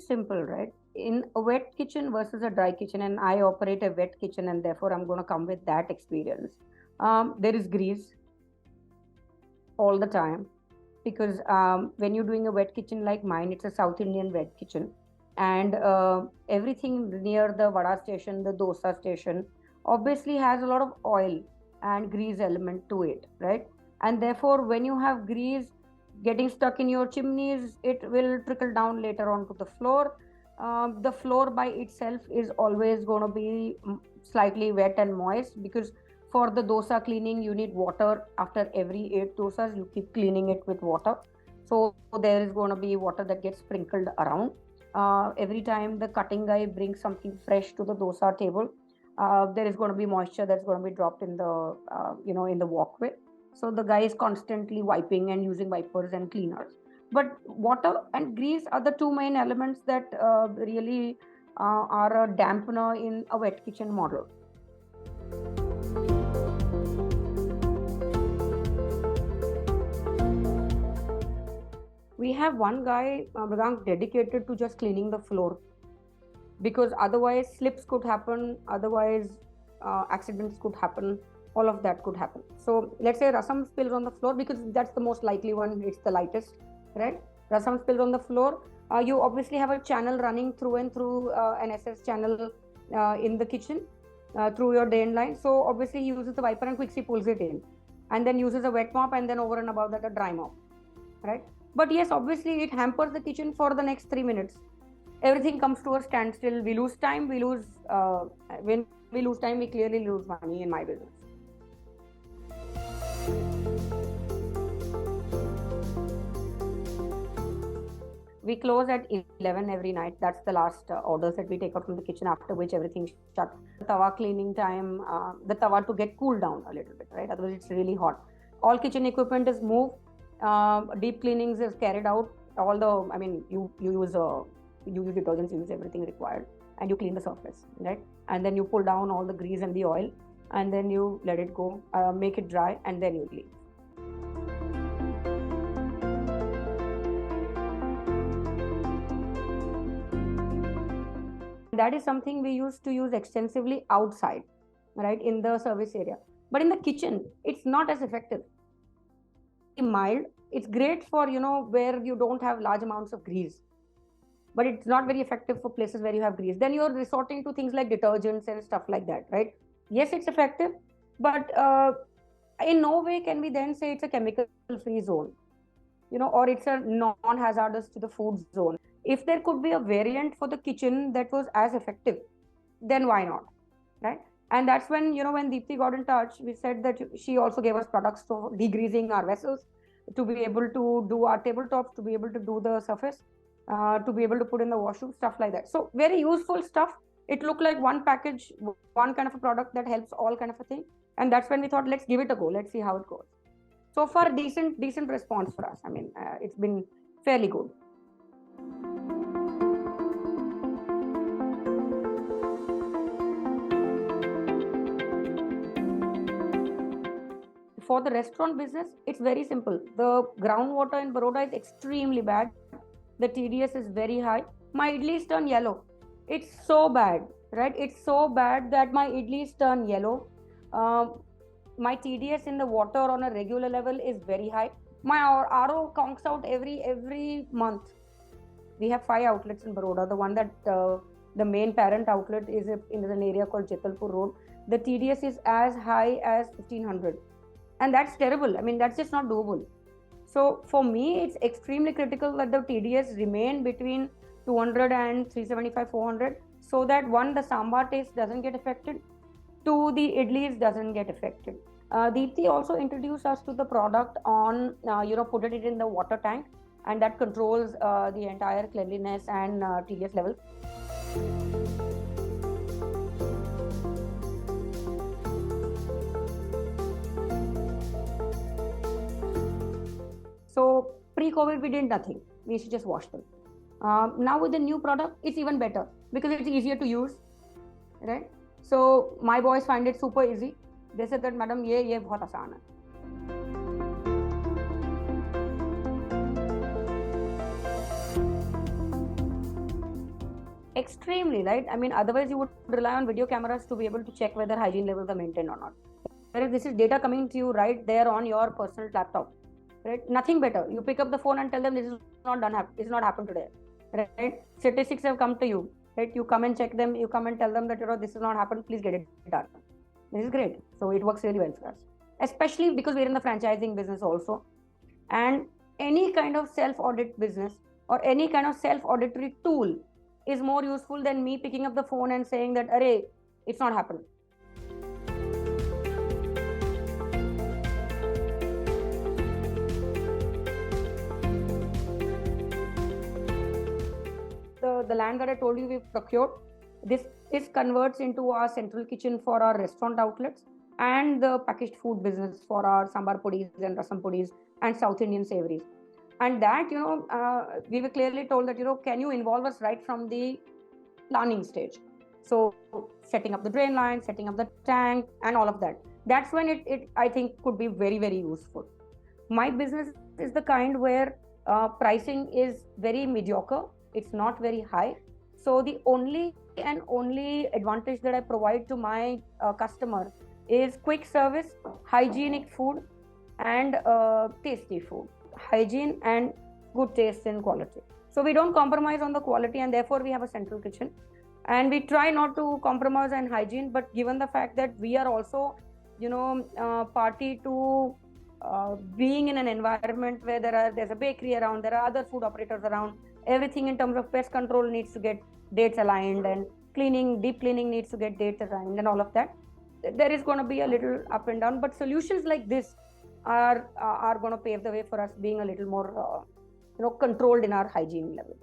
simple, right? In a wet kitchen versus a dry kitchen, and I operate a wet kitchen, and therefore I'm going to come with that experience. There is grease all the time because when you're doing a wet kitchen like mine, it's a South Indian wet kitchen, and everything near the vada station, the dosa station, obviously has a lot of oil and grease element to it, right? And therefore, when you have grease getting stuck in your chimneys, it will trickle down later on to the floor. The floor by itself is always going to be slightly wet and moist because for the dosa cleaning you need water. After every 8 dosas you keep cleaning it with water, so there is going to be water that gets sprinkled around. Every time the cutting guy brings something fresh to the dosa table, there is going to be moisture that's going to be dropped in the in the walkway. So the guy is constantly wiping and using wipers and cleaners. But water and grease are the two main elements that really are a dampener in a wet kitchen model. We have one guy, dedicated to just cleaning the floor, because otherwise slips could happen, otherwise accidents could happen, all of that could happen. So let's say rasam spills on the floor, because that's the most likely one, it's the lightest, right? Rasam spills on the floor, you obviously have a channel running through and through, an SS channel in the kitchen through your drain line. So obviously he uses the wiper and quickly pulls it in, and then uses a wet mop, and then over and above that a dry mop, right? But yes, obviously it hampers the kitchen for the next 3 minutes. Everything comes to a standstill. We lose time. When we lose time, we clearly lose money in my business. We close at 11 every night. That's the last orders that we take out from the kitchen, after which everything's shut. The tawa cleaning time, the tawa to get cooled down a little bit, right? Otherwise it's really hot. All kitchen equipment is moved. Deep cleanings is carried out. You use detergents, you use everything required, and you clean the surface, right? And then you pull down all the grease and the oil, and then you let it go, make it dry, and then you leave. That is something we used to use extensively outside, right, in the service area. But in the kitchen, it's not as effective. Mild, it's great for where you don't have large amounts of grease, but it's not very effective for places where you have grease. Then you're resorting to things like detergents and stuff like that, right? Yes, it's effective, but in no way can we then say it's a chemical free zone, or it's a non-hazardous to the food zone. If there could be a variant for the kitchen that was as effective, then why not, right? And that's when, when Deepti got in touch, we said that she also gave us products for degreasing our vessels, to be able to do our tabletops, to be able to do the surface, to be able to put in the washroom, stuff like that. So very useful stuff. It looked like one package, one kind of a product that helps all kind of a thing. And that's when we thought, let's give it a go. Let's see how it goes. So far, decent response for us. I mean, it's been fairly good. For the restaurant business, it's very simple. The groundwater in Baroda is extremely bad. The TDS is very high. My idlis turn yellow. It's so bad, right? It's so bad that my idlis turn yellow. My TDS in the water on a regular level is very high. My RO conks out every month. We have 5 outlets in Baroda. The one that the main parent outlet is in an area called Jetalpur Road. The TDS is as high as 1500. And that's terrible. I mean, that's just not doable. So for me, it's extremely critical that the TDS remain between 200 and 375, 400, so that one, the sambar taste doesn't get affected, two, the idlis doesn't get affected. Deepti also introduced us to the product on, put it in the water tank, and that controls the entire cleanliness and TDS level. So pre-COVID, we did nothing. We used to just wash them. Now with the new product, it's even better because it's easier to use, right? So my boys find it super easy. They said that, madam, ye bahut aasan hai. Extremely, right? I mean, otherwise you would rely on video cameras to be able to check whether hygiene levels are maintained or not. Whereas this is data coming to you right there on your personal laptop, right? Nothing better. You pick up the phone and tell them this is not done. It's not happened today, right? Statistics have come to you, right? You come and check them. You come and tell them that this is not happened. Please get it done. This is great. So it works really well for us, especially because we're in the franchising business also, and any kind of self-audit business or any kind of self-auditory tool is more useful than me picking up the phone and saying that, array, it's not happened. The land that I told you we've procured, this converts into our central kitchen for our restaurant outlets and the packaged food business for our sambar pudis and rasam pudis and South Indian savories. And that, we were clearly told that, can you involve us right from the planning stage? So setting up the drain line, setting up the tank and all of that. That's when it I think could be very, very useful. My business is the kind where pricing is very mediocre. It's not very high. So the only advantage that I provide to my customer is quick service, hygienic food and tasty food. Hygiene and good taste and quality. So we don't compromise on the quality, and therefore we have a central kitchen. And we try not to compromise on hygiene, but given the fact that we are also, party to being in an environment where there's a bakery around, there are other food operators around, everything in terms of pest control needs to get dates aligned, and deep cleaning needs to get dates aligned and all of that. There is going to be a little up and down, but solutions like this are going to pave the way for us being a little more controlled in our hygiene level.